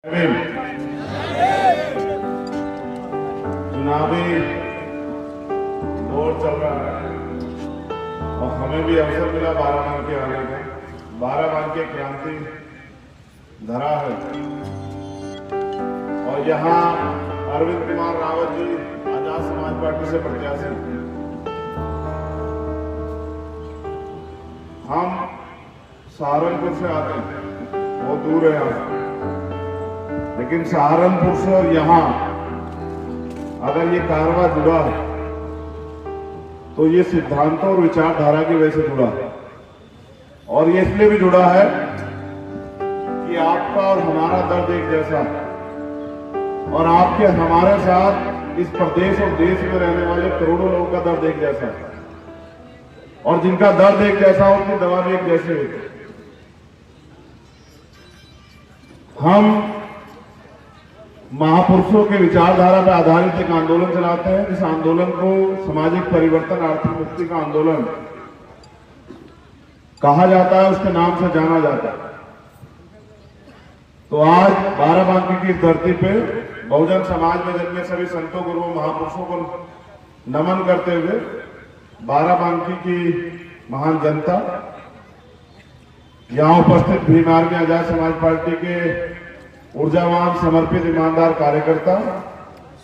चुनावी दौर चल रहा है और हमें भी अवसर मिला बाराबंकी आने का। बाराबंकी क्रांति धरा है और यहाँ अरविंद कुमार रावत जी आजाद समाज पार्टी से प्रत्याशी। हम सहारनपुर से आते हैं, बहुत दूर है यहाँ, लेकिन सहारनपुर से और यहाँ अगर ये कारवा जुड़ा है तो ये सिद्धांतों और विचारधारा की वजह से जुड़ा है। और ये इसलिए भी जुड़ा है कि आपका और हमारा दर्द एक जैसा है और आपके हमारे साथ इस प्रदेश और देश में रहने वाले करोड़ों लोगों का दर्द एक जैसा है और जिनका दर्द एक जैसा हो उनकी दवा भी एक जैसी होती है। हम महापुरुषों के विचारधारा पर आधारित एक आंदोलन चलाते हैं। इस आंदोलन को सामाजिक परिवर्तन आर्थिक मुक्ति का आंदोलन कहा जाता है, उसके नाम से जाना जाता है। तो आज बाराबंकी की धरती पे बहुजन समाज में जन्मे सभी संतों गुरुओं महापुरुषों को नमन करते हुए बाराबंकी की महान जनता, यहाँ उपस्थित भीम आर्मी आजाद समाज पार्टी के ऊर्जावान समर्पित ईमानदार कार्यकर्ता,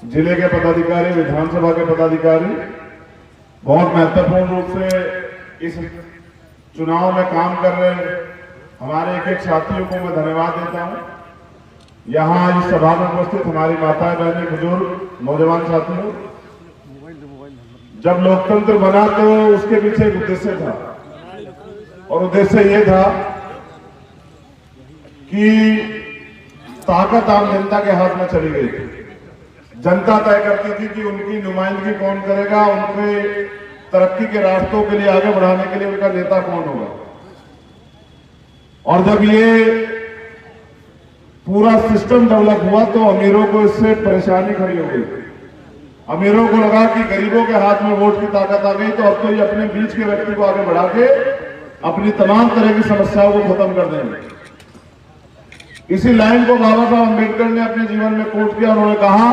जिले के पदाधिकारी, विधानसभा के पदाधिकारी, बहुत महत्वपूर्ण रूप से इस चुनाव में काम कर रहे हमारे एक एक साथियों को मैं धन्यवाद देता हूं। यहाँ इस सभा में उपस्थित हमारी माताएं, बहनें, बुजुर्ग, नौजवान साथियों, जब लोकतंत्र बना तो उसके पीछे एक उद्देश्य था और उद्देश्य ये था कि ताकत आम जनता के हाथ में चली गई। जनता तय करती थी कि उनकी नुमाइंदगी कौन करेगा, उनके तरक्की के रास्तों के लिए आगे बढ़ाने के लिए उनका नेता कौन होगा। और जब ये पूरा सिस्टम डेवलप हुआ तो अमीरों को इससे परेशानी खड़ी हो गई। अमीरों को लगा कि गरीबों के हाथ में वोट की ताकत आ गई तो अब तो ये अपने बीच के व्यक्ति को आगे बढ़ा के अपनी तमाम तरह की समस्याओं को खत्म कर देंगे। इसी लाइन को बाबा साहब अम्बेडकर ने अपने जीवन में कोट किया। उन्होंने कहा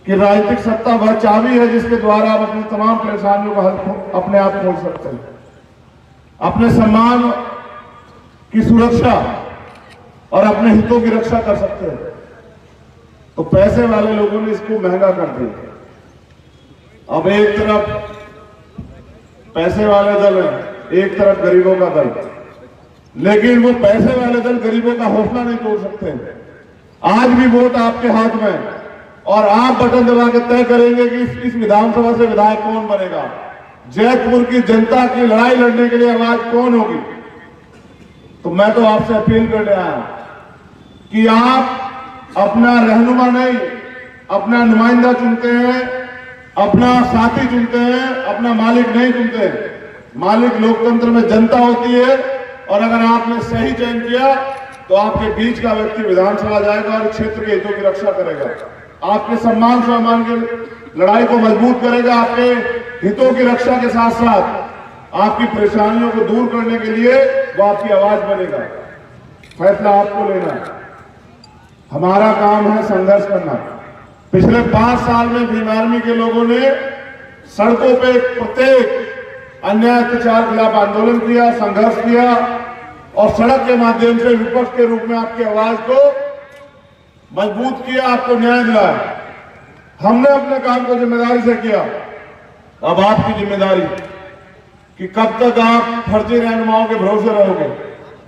कि राजनीतिक सत्ता वह चाबी है जिसके द्वारा आप अपनी तमाम परेशानियों का हल अपने आप खोज सकते हैं, अपने सम्मान की सुरक्षा और अपने हितों की रक्षा कर सकते हैं। तो पैसे वाले लोगों ने इसको महंगा कर दिया। अब एक तरफ पैसे वाले दल है, एक तरफ गरीबों का दल, लेकिन वो पैसे वाले दल गरीबों का हौसला नहीं तोड़ सकते। आज भी वोट आपके हाथ में और आप बटन दबा के तय करेंगे कि इस विधानसभा से विधायक कौन बनेगा, जयपुर की जनता की लड़ाई लड़ने के लिए आवाज कौन होगी। तो मैं तो आपसे अपील करने आया हूं कि आप अपना रहनुमा नहीं, अपना नुमाइंदा चुनते हैं, अपना साथी चुनते हैं, अपना मालिक नहीं चुनते। मालिक लोकतंत्र में जनता होती है और अगर आपने सही चयन किया तो आपके बीच का व्यक्ति विधानसभा जाएगा और क्षेत्र के हितों की रक्षा करेगा, आपके सम्मान सम्मान की लड़ाई को मजबूत करेगा, आपके हितों की रक्षा के साथ साथ आपकी परेशानियों को दूर करने के लिए वो आपकी आवाज बनेगा। फैसला आपको लेना है, हमारा काम है संघर्ष करना। पिछले 5 साल में भीम आर्मी के लोगों ने सड़कों पे प्रत्येक अन्याय अत्याचार के खिलाफ आंदोलन किया, संघर्ष किया और सड़क के माध्यम से विपक्ष के रूप में आपकी आवाज को मजबूत किया, आपको न्याय दिलाया। हमने अपने काम को जिम्मेदारी से किया। अब आपकी जिम्मेदारी कि कब तक आप फर्जी रहनुमाओं के भरोसे रहोगे,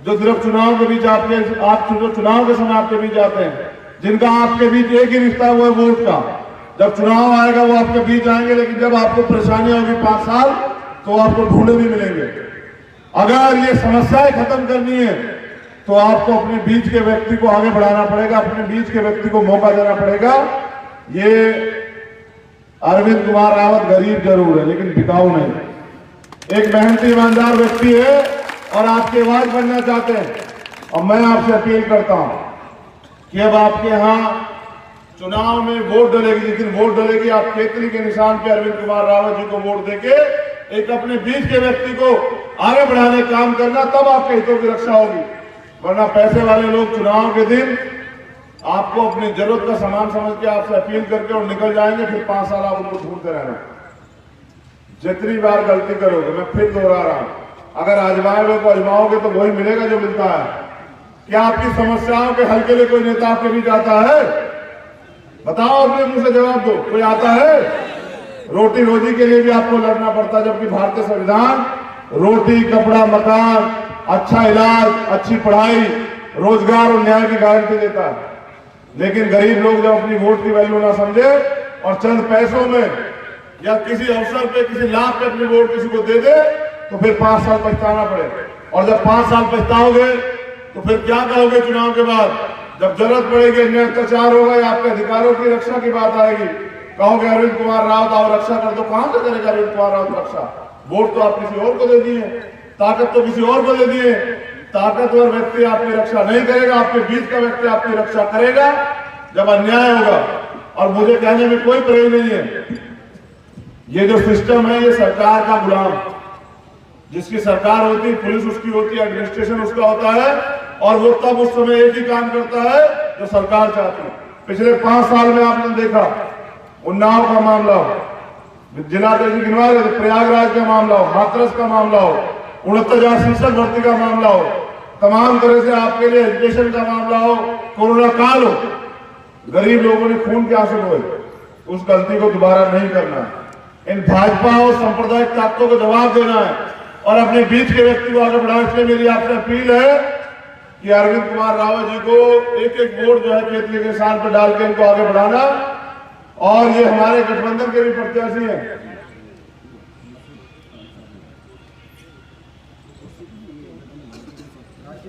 जो सिर्फ चुनाव के बीच आप चुनाव के समय आपके बीच आते हैं, जिनका आपके बीच एक ही रिश्ता हुआ है वोट का। जब चुनाव आएगा वो आपके बीच आएंगे, लेकिन जब आपको परेशानी होगी 5 साल तो आपको ढूंढे भी मिलेंगे। अगर ये समस्याएं खत्म करनी है तो आपको अपने बीच के व्यक्ति को आगे बढ़ाना पड़ेगा, अपने बीच के व्यक्ति को मौका देना पड़ेगा। ये अरविंद कुमार रावत गरीब जरूर है लेकिन बिकाऊ नहीं, एक मेहनती ईमानदार व्यक्ति है और आपकी आवाज बनना चाहते हैं। और मैं आपसे अपील करता हूं कि अब आपके यहां चुनाव में वोट डलेगी, जिस दिन वोट डलेगी आप केतली के निशान पे अरविंद कुमार रावत जी को वोट देके एक अपने बीच के व्यक्ति को आगे बढ़ाने का काम करना, तब आपके हितों की रक्षा होगी। वरना पैसे वाले लोग चुनाव के दिन आपको अपनी जरूरत का सामान समझ के आपसे अपील करके और निकल जाएंगे, फिर 5 साल आप उनको ढूंढते रहना। जितनी बार गलती करोगे, मैं फिर दोहरा रहा हूं, अगर आजमाओगे को आजमाओगे तो वही मिलेगा जो मिलता है। क्या आपकी समस्याओं के हल के लिए कोई नेता आपके बीच आता है? बताओ, अपने मुंह से जवाब दो, कोई आता है? रोटी रोजी के लिए भी आपको लड़ना पड़ता है, जबकि भारतीय संविधान रोटी, कपड़ा, मकान, अच्छा इलाज, अच्छी पढ़ाई, रोजगार और न्याय की गारंटी देता है। लेकिन गरीब लोग जब अपनी वोट की वैल्यू ना समझे और चंद पैसों में या किसी अवसर पे, किसी लाभ पे अपनी वोट किसी को दे दे, तो फिर 5 साल पछताना पड़े। और जब 5 साल पछताओगे तो फिर क्या कहोगे चुनाव के बाद? जब जरूरत पड़ेगी, अन्याय अत्याचार होगा या आपके अधिकारों की रक्षा की बात आएगी, कहोगे अरविंद कुमार रावत आओ रक्षा कर दो। कहां से करेगा अरविंद कुमार रावत रक्षा? वोट तो आप किसी और को दे दिए, ताकत तो किसी और को दे दिए। ताकतवर व्यक्ति आपकी रक्षा नहीं करेगा, आपके बीच का व्यक्ति आपकी रक्षा करेगा जब अन्याय होगा। और मुझे कहने में कोई परहेज नहीं है, ये जो सिस्टम है ये सरकार का गुलाम, जिसकी सरकार होती है, पुलिस उसकी होती है, एडमिनिस्ट्रेशन उसका होता है, और वो तब उस समय एक ही काम करता है जो सरकार चाहती है। पिछले 5 साल में आपने देखा, उन्नाव का मामला हो, जिला गिनवा रहे, प्रयागराज का मामला हो, हाथरस का मामला हो, 69,000 शिक्षक भर्ती का मामला हो, तमाम तरह से आपके लिए एजुकेशन का मामला हो, कोरोना काल हो, गरीब लोगों ने खून के आंसू बहाए। उस गलती को दोबारा नहीं करना है। इन भाजपा और सांप्रदायिक ताकतों को जवाब देना है और अपने बीच के व्यक्ति को आगे बढ़ाने के लिए मेरी आपसे अपील है कि अरविंद कुमार रावत जी को एक एक वोट जो है खेत के किसान पर डाल के इनको आगे बढ़ाना। और ये हमारे गठबंधन के भी प्रत्याशी हैं,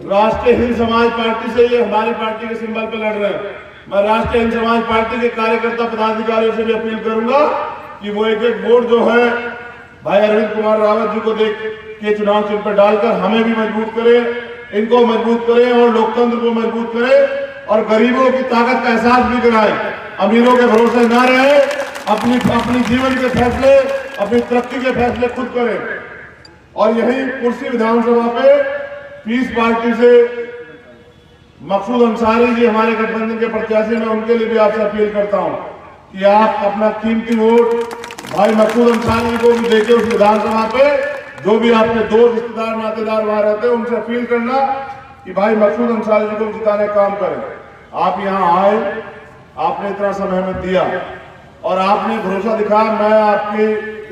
राष्ट्रीय हिंद समाज पार्टी से, ये हमारी पार्टी के सिंबल पे लड़ रहे हैं। मैं राष्ट्रीय हिंद समाज पार्टी के कार्यकर्ता पदाधिकारियों से भी अपील करूंगा कि वो एक एक वोट जो है भाई अरविंद कुमार रावत जी को देख के चुनाव चिन्ह पर डालकर हमें भी मजबूत करें, इनको मजबूत करें और लोकतंत्र को मजबूत करें और गरीबों की ताकत का एहसास भी कराएं। अमीरों के भरोसे ना रहे, अपनी जीवन के फैसले, अपनी तरक्की के फैसले खुद करें। और यही कुर्सी विधानसभा पे पीस पार्टी से मकसूद अंसारी जी हमारे गठबंधन के प्रत्याशी, मैं उनके लिए भी आपसे अपील करता हूं कि आप अपना कीमती वोट भाई मकसूद अंसारी जी को भी देके उस विधानसभा पे, जो भी आपके 2 रिश्तेदार नातेदार वहां रहते हैं, उनसे अपील करना कि भाई मकसूद अंसारी जी को जिताने का काम करें। आप यहाँ आए, आपने इतना समय हमें दिया और आपने भरोसा दिखाया। मैं आपके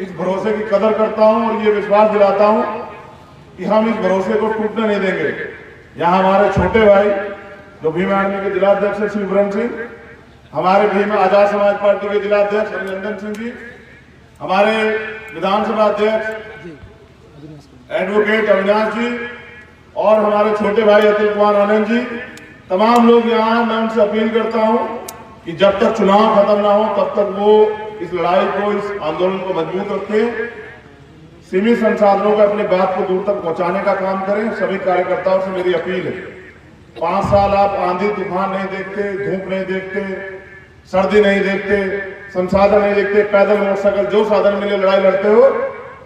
इस भरोसे की कदर करता हूं और ये विश्वास दिलाता हूं कि हम इस भरोसे को टूटने नहीं देंगे। यहाँ हमारे छोटे भाई जो भीम आर्मी के जिलाध्यक्ष है शिवरन सिंह, हमारे भीम आजाद समाज पार्टी के जिलाध्यक्ष अभिनंदन सिंह जी, हमारे विधानसभा अध्यक्ष एडवोकेट अविनाश जी और हमारे छोटे भाई अतुल कुमार आनंद जी, तमाम लोग यहाँ, मैं उनसे अपील करता हूँ कि जब तक चुनाव खत्म ना हो तब तक वो इस लड़ाई को, इस आंदोलन को मजबूत रखें, सीमित संसाधनों को अपनी बात को दूर तक पहुंचाने का काम करें। सभी कार्यकर्ताओं से मेरी अपील है, 5 साल आप आंधी तूफान नहीं देखते, धूप नहीं देखते, सर्दी नहीं देखते, संसाधन नहीं देखते, पैदल मोटरसाइकिल जो साधन मिले लड़ाई लड़ते हो।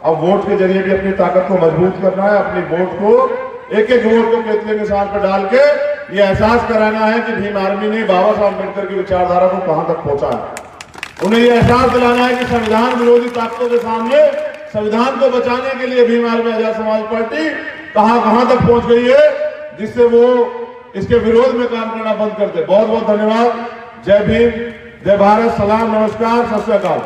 अब वोट के जरिए भी अपनी ताकत को मजबूत करना है, अपनी वोट को एक एक वोट को केतले निशान पर डाल के ये एहसास कराना है कि भीम आर्मी ने बाबा साहब अम्बेडकर की विचारधारा को कहां तक पहुंचा है। उन्हें ये एहसास दिलाना है कि संविधान विरोधी ताकतों के सामने संविधान को बचाने के लिए भीम आर्मी आजाद समाज पार्टी कहां तक पहुंच गई है, जिससे वो इसके विरोध में काम करना बंद कर दे। बहुत बहुत धन्यवाद। जय भीम, जय भारत, सलाम, नमस्कार, सत श्री अकाल।